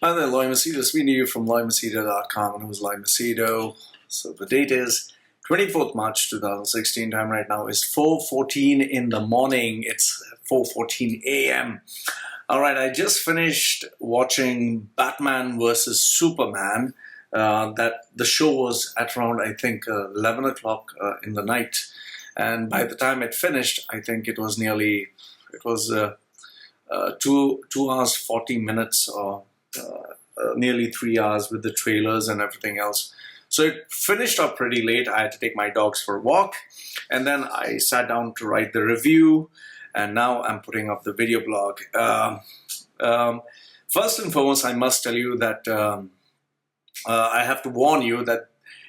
Hi there, Loy Machedo. It's me to you from loymachedo.com, and who's Loy Machedo. So the date is 24th March 2016. Time right now is 4:14 in the morning. It's 4:14 a.m. All right, I just finished watching Batman versus Superman. That the show was at around, I think, 11 o'clock in the night, and by the time it finished, I think it was 2 hours 40 minutes or nearly 3 hours with the trailers and everything else. So it finished up pretty late. I had to take my dogs for a walk, and then I sat down to write the review, and now I'm putting up the video blog. First and foremost, I must tell you that I have to warn you that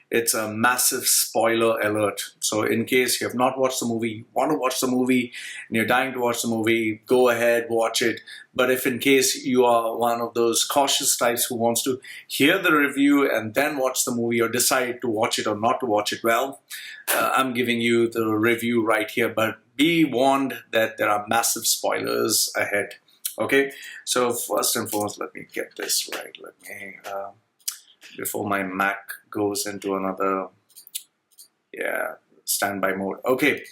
it's a massive spoiler alert. So in case you have not watched the movie, you want to watch the movie, and you're dying to watch the movie, go ahead, watch it. But if in case you are one of those cautious types who wants to hear the review and then watch the movie or decide to watch it or not to watch it, well, I'm giving you the review right here. But be warned that there are massive spoilers ahead. Okay, so first and foremost, let me get this right. Before my Mac goes into another, standby mode. Okay,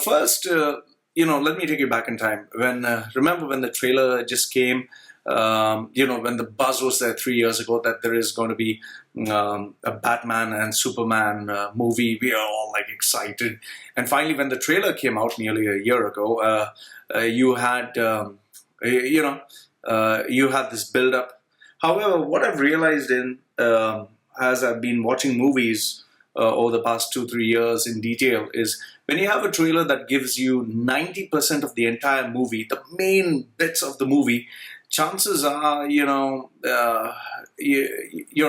first, let me take you back in time. Remember when the trailer just came, when the buzz was there 3 years ago that there is going to be a Batman and Superman movie. We are all like excited. And finally, when the trailer came out nearly a year ago, you had this build-up. However, what I've realized as I've been watching movies over the past 2-3 years in detail is when you have a trailer that gives you 90% of the entire movie, the main bits of the movie, chances are, your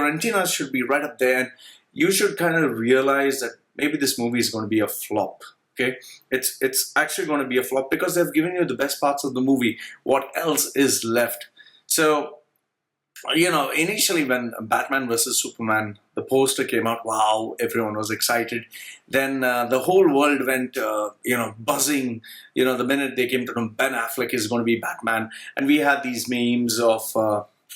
antennas should be right up there, and you should kind of realize that maybe this movie is going to be a flop. Okay, it's actually going to be a flop because they've given you the best parts of the movie. What else is left? So, initially when Batman versus Superman, the poster came out, wow, everyone was excited. Then the whole world went, buzzing, the minute they came to know Ben Affleck is going to be Batman. And we had these memes of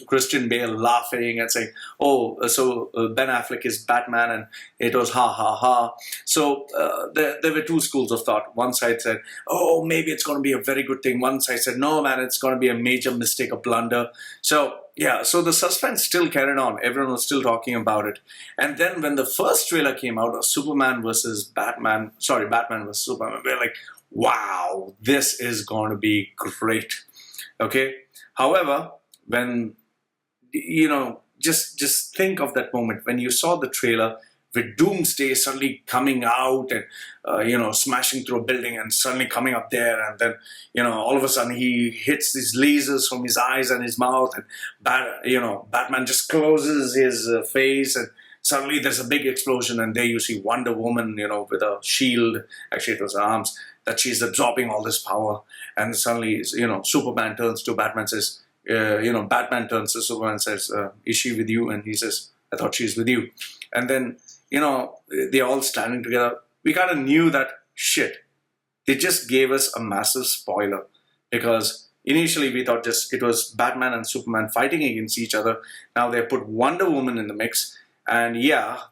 Christian Bale laughing and saying, Ben Affleck is Batman, and it was ha ha ha. So there were two schools of thought. One side said, oh, maybe it's going to be a very good thing. One side said, no, man, it's going to be a major mistake, a blunder. So the suspense still carried on. Everyone was still talking about it. And then when the first trailer came out of Batman versus Superman, we were like, wow, this is going to be great. Okay. However, when just think of that moment when you saw the trailer with Doomsday suddenly coming out and smashing through a building and suddenly coming up there, and then all of a sudden he hits these lasers from his eyes and his mouth, and Batman just closes his face, and suddenly there's a big explosion, and there you see Wonder Woman with a shield, actually it was her arms, that she's absorbing all this power, and suddenly Superman turns to Batman and says, Batman turns to Superman and says, is she with you? And he says, I thought she's with you. And then, they're all standing together. We kind of knew that, shit, they just gave us a massive spoiler. Because initially we thought it was Batman and Superman fighting against each other. Now they put Wonder Woman in the mix. And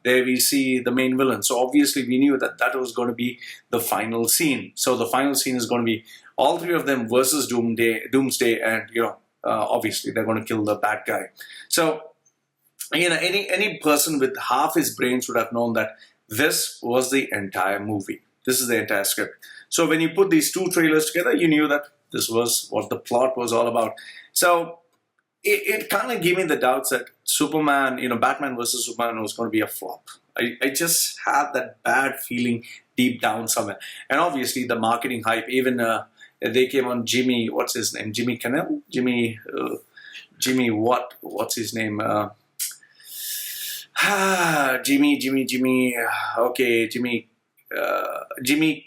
there we see the main villain. So obviously we knew that was going to be the final scene. So the final scene is going to be all three of them versus Doomsday, and, obviously they're going to kill the bad guy. So, any person with half his brains would have known that this was the entire movie. This is the entire script. So when you put these two trailers together, you knew that this was what the plot was all about. So it kind of gave me the doubts that Batman versus Superman was going to be a flop. I just had that bad feeling deep down somewhere. And obviously the marketing hype, even they came on Jimmy, what's his name? Jimmy Kimmel? Jimmy what's his name? Jimmy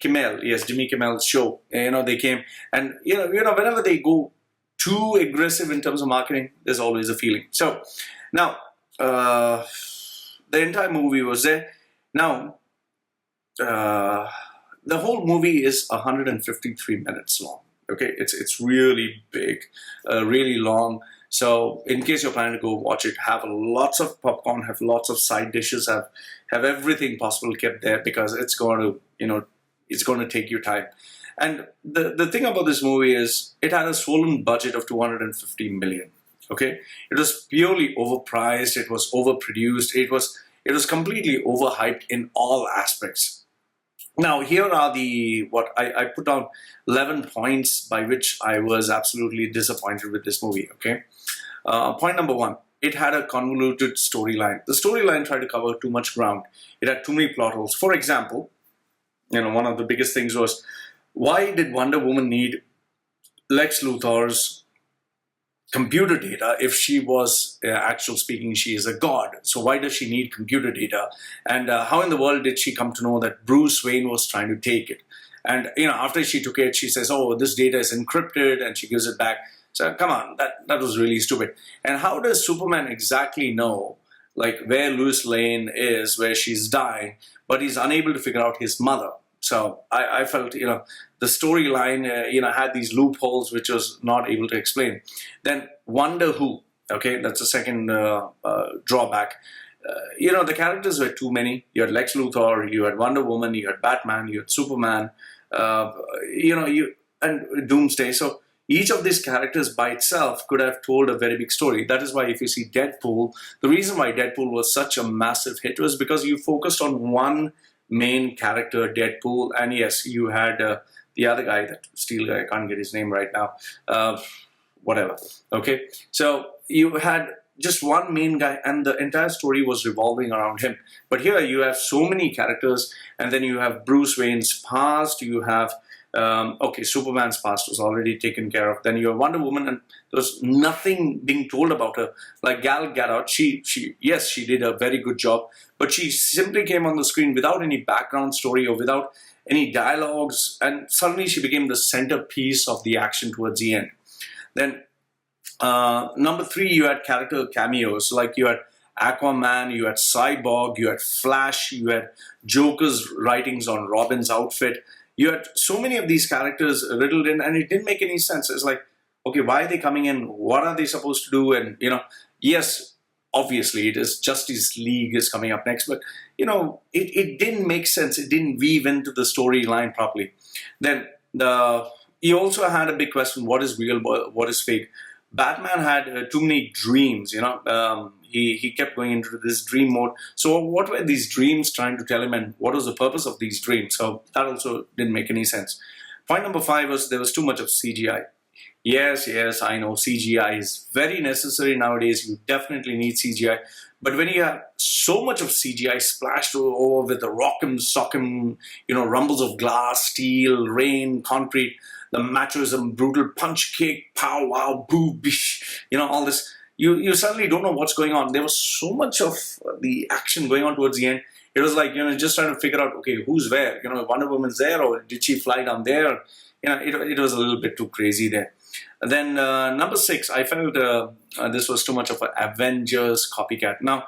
Kimmel. Yes, Jimmy Kimmel's show. They came, and whenever they go too aggressive in terms of marketing, there's always a feeling. So now the entire movie was there. Now the whole movie is 153 minutes long. Okay, it's really big, really long. So in case you're planning to go watch it, have lots of popcorn, have lots of side dishes, have everything possible kept there, because it's going to, it's going to take your time. And the thing about this movie is it had a swollen budget of 250 million. Okay, it was purely overpriced. It was overproduced. It was completely overhyped in all aspects. Now, here are what I put down 11 points by which I was absolutely disappointed with this movie. Okay, point number one: it had a convoluted storyline. The storyline tried to cover too much ground. It had too many plot holes. For example, one of the biggest things was, why did Wonder Woman need Lex Luthor's computer data if she was, actual speaking, she is a god? So why does she need computer data? And how in the world did she come to know that Bruce Wayne was trying to take it? And after she took it, she says, "Oh, this data is encrypted," and she gives it back. So come on, that was really stupid. And how does Superman exactly know, like, where Lois Lane is, where she's dying, but he's unable to figure out his mother? So I felt, the storyline, had these loopholes which was not able to explain. Then Wonder Who, okay, that's the second drawback. The characters were too many. You had Lex Luthor, you had Wonder Woman, you had Batman, you had Superman, and Doomsday. So each of these characters by itself could have told a very big story. That is why if you see Deadpool, the reason why Deadpool was such a massive hit was because you focused on one main character, Deadpool, and yes, you had the other guy, that steel guy, I can't get his name right now, whatever, okay? So you had just one main guy, and the entire story was revolving around him. But here you have so many characters, and then you have Bruce Wayne's past, you have Superman's past was already taken care of. Then you have Wonder Woman, and there's nothing being told about her. Like Gal Gadot, she did a very good job, but she simply came on the screen without any background story or without any dialogues, and suddenly she became the centerpiece of the action towards the end. Then number three, you had character cameos, like you had Aquaman, you had Cyborg, you had Flash, you had Joker's writings on Robin's outfit. You had so many of these characters riddled in, and it didn't make any sense. It's like, okay, why are they coming in? What are they supposed to do? And, yes, obviously it is Justice League is coming up next, but, it didn't make sense. It didn't weave into the storyline properly. Then you also had a big question: what is real, what is fake? Batman had too many dreams, he kept going into this dream mode. So what were these dreams trying to tell him, and what was the purpose of these dreams? So that also didn't make any sense. Point number five was there was too much of CGI. Yes, I know CGI is very necessary nowadays. You definitely need CGI. But when you have so much of CGI splashed over with the rock'em sock'em, rumbles of glass, steel, rain, concrete, the machism, brutal punch kick, pow wow, boo, bish, all this, you suddenly don't know what's going on. There was so much of the action going on towards the end. It was like, just trying to figure out, okay, who's where? Wonder Woman's there, or did she fly down there? It was a little bit too crazy there. And then number six, I felt this was too much of an Avengers copycat. Now,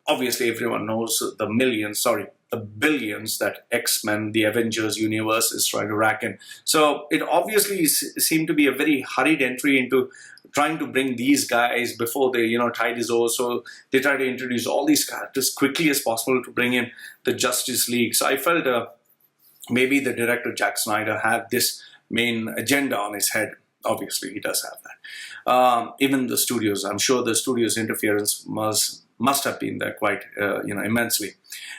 obviously everyone knows the billions that X-Men, the Avengers universe, is trying to rack in. So it obviously seemed to be a very hurried entry into trying to bring these guys before they, tied his oar. So they try to introduce all these characters quickly as possible to bring in the Justice League. So I felt maybe the director, Jack Snyder, had this main agenda on his head. Obviously, he does have that. Even the studios, I'm sure the studios' interference must have been there quite, immensely.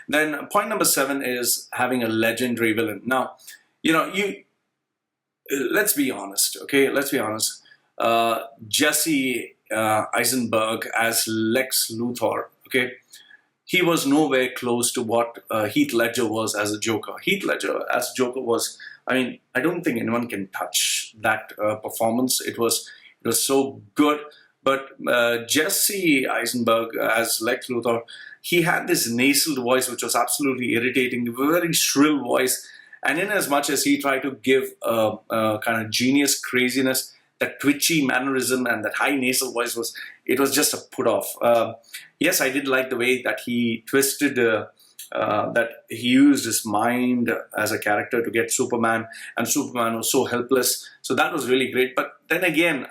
Then point number seven is having a legendary villain. Now, let's be honest, okay? Let's be honest. Jesse Eisenberg as Lex Luthor, okay? He was nowhere close to what Heath Ledger was as a Joker. Heath Ledger as Joker was, I don't think anyone can touch that performance. It was so good. But Jesse Eisenberg as Lex Luthor, he had this nasal voice which was absolutely irritating, a very shrill voice. And in as much as he tried to give a kind of genius craziness, that twitchy mannerism and that high nasal voice was just a put off. Yes, I did like the way that he twisted, that he used his mind as a character to get Superman, and Superman was so helpless. So that was really great. But then again,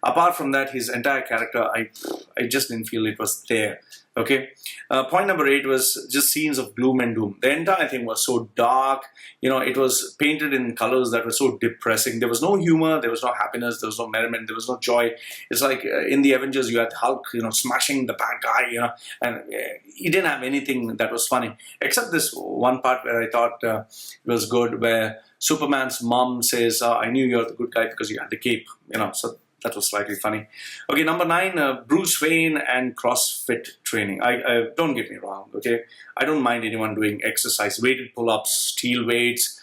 Apart from that, his entire character, I just didn't feel it was there. Okay. Point number 8 was just scenes of gloom and doom. The entire thing was so dark. It was painted in colors that were so depressing. There was no humor. There was no happiness. There was no merriment. There was no joy. It's like in the Avengers, you had Hulk, smashing the bad guy, and he didn't have anything that was funny, except this one part where I thought it was good, where Superman's mom says, I knew you're the good guy because you had the cape, so that was slightly funny. Okay, number 9, Bruce Wayne and CrossFit training. I don't get me wrong, okay? I don't mind anyone doing exercise, weighted pull-ups, steel weights,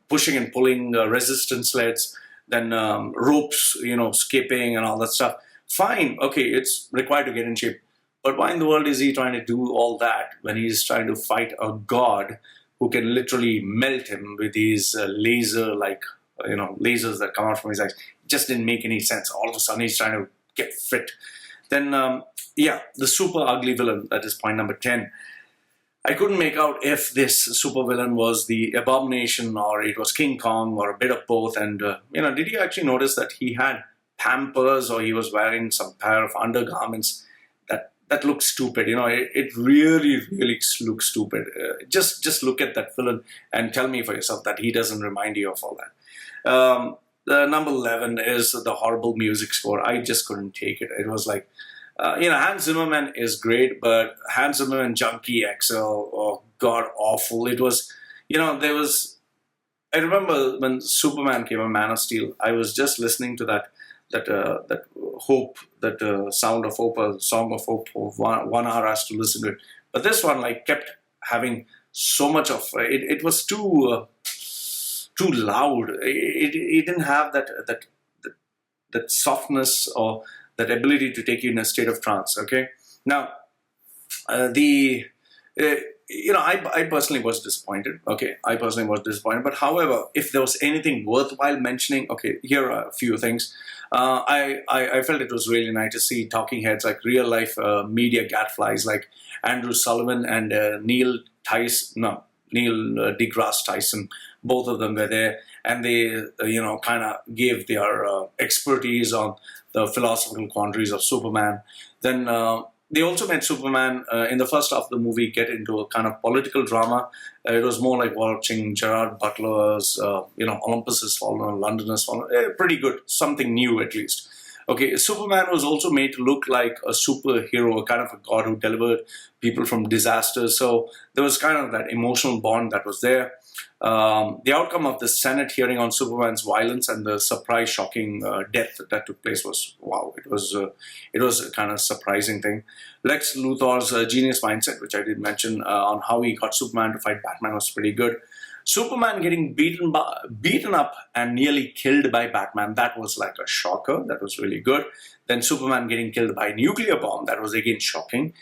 pushing and pulling resistance sleds, then ropes, skipping and all that stuff. Fine, okay, it's required to get in shape. But why in the world is he trying to do all that when he's trying to fight a god who can literally melt him with these laser-like lasers that come out from his eyes? It just didn't make any sense. All of a sudden, he's trying to get fit. Then, the super ugly villain, that is point number 10. I couldn't make out if this super villain was the Abomination or it was King Kong or a bit of both. And, did you actually notice that he had Pampers or he was wearing some pair of undergarments that looked stupid? It really, really looks stupid. Just look at that villain and tell me for yourself that he doesn't remind you of all that. The number 11 is the horrible music score. I just couldn't take it. It was like, Hans Zimmerman is great, but Hans Zimmerman Junkie XL, oh god, awful. It was, I remember when Superman came on Man of Steel, I was just listening to that hope, sound of hope, a song of hope of 1 hour as to listen to it. But this one kept having so much of it. It was too loud. It didn't have that softness or that ability to take you in a state of trance. Okay, now I personally was disappointed. Okay, I personally was disappointed. But however, if there was anything worthwhile mentioning, okay, here are a few things. I felt it was really nice to see talking heads, like real life media gadflies like Andrew Sullivan and Neil deGrasse Tyson. Both of them were there, and they kind of gave their expertise on the philosophical quandaries of Superman. Then they also made Superman in the first half of the movie get into a kind of political drama. It was more like watching Gerard Butler's, Olympus Has Fallen or London Has Fallen. Pretty good, something new at least. Okay, Superman was also made to look like a superhero, a kind of a god who delivered people from disasters. So there was kind of that emotional bond that was there. The outcome of the Senate hearing on Superman's violence and the surprise, shocking death that took place was wow. It was a kind of surprising thing. Lex Luthor's genius mindset, which I did mention on how he got Superman to fight Batman, was pretty good. Superman getting beaten up and nearly killed by Batman, that was like a shocker. That was really good. Then Superman getting killed by a nuclear bomb, that was again shocking.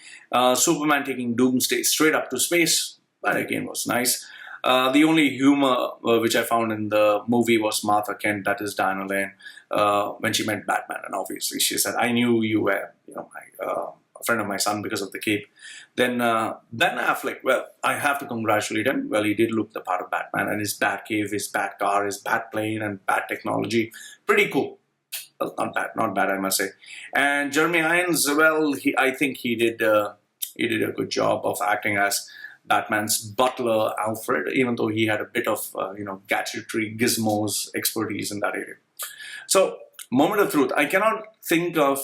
Superman taking Doomsday straight up to space, that again was nice. The only humor which I found in the movie was Martha Kent, that is Diana Lane, when she met Batman, and obviously she said, "I knew you were, a friend of my son because of the cape." Then Ben Affleck, well, I have to congratulate him. Well, he did look the part of Batman, and his Batcave, his Batcar, his Batplane, and Bat technology, pretty cool. Well, not bad, I must say. And Jeremy Irons, well, I think he did a good job of acting as Batman's butler, Alfred, even though he had a bit of, gadgetry, gizmos, expertise in that area. So, moment of truth. I cannot think of,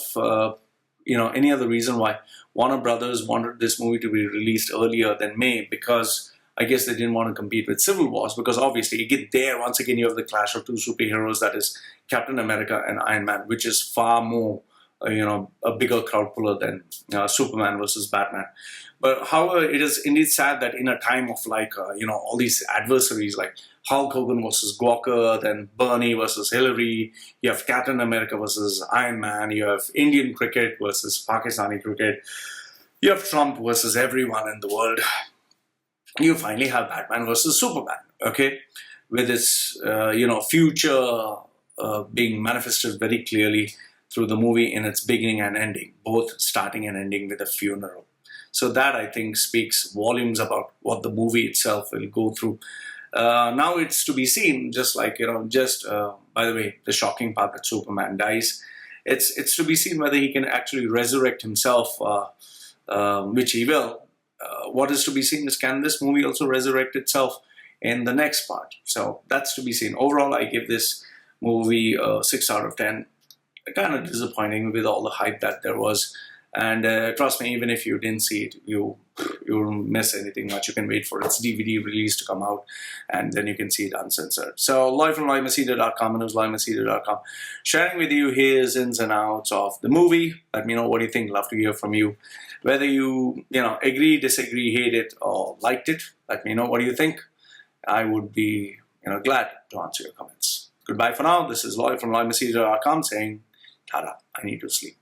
any other reason why Warner Brothers wanted this movie to be released earlier than May, because I guess they didn't want to compete with Civil Wars, because obviously you get there, once again, you have the clash of two superheroes, that is Captain America and Iron Man, which is far more, a bigger crowd puller than Superman versus Batman. But however, it is indeed sad that in a time of all these adversaries like Hulk Hogan versus Gawker, then Bernie versus Hillary, you have Captain America versus Iron Man, you have Indian cricket versus Pakistani cricket, you have Trump versus everyone in the world. You finally have Batman versus Superman, okay? With its, future being manifested very clearly through the movie in its beginning and ending, both starting and ending with a funeral. So that, I think, speaks volumes about what the movie itself will go through. Now it's to be seen, just like, by the way, the shocking part that Superman dies. It's to be seen whether he can actually resurrect himself, which he will. What is to be seen is, can this movie also resurrect itself in the next part? So that's to be seen. Overall, I give this movie a 6 out of 10. Kind of disappointing with all the hype that there was. And trust me, even if you didn't see it, you won't miss anything much. You can wait for its DVD release to come out, and then you can see it uncensored. So Loy from LoyMachedo.com, and it was LoyMachedo.com, sharing with you his ins and outs of the movie. Let me know what you think. Love to hear from you. Whether you agree, disagree, hate it, or liked it, let me know what you think. I would be glad to answer your comments. Goodbye for now. This is Loy from LoyMachedo.com saying, "Tada, I need to sleep."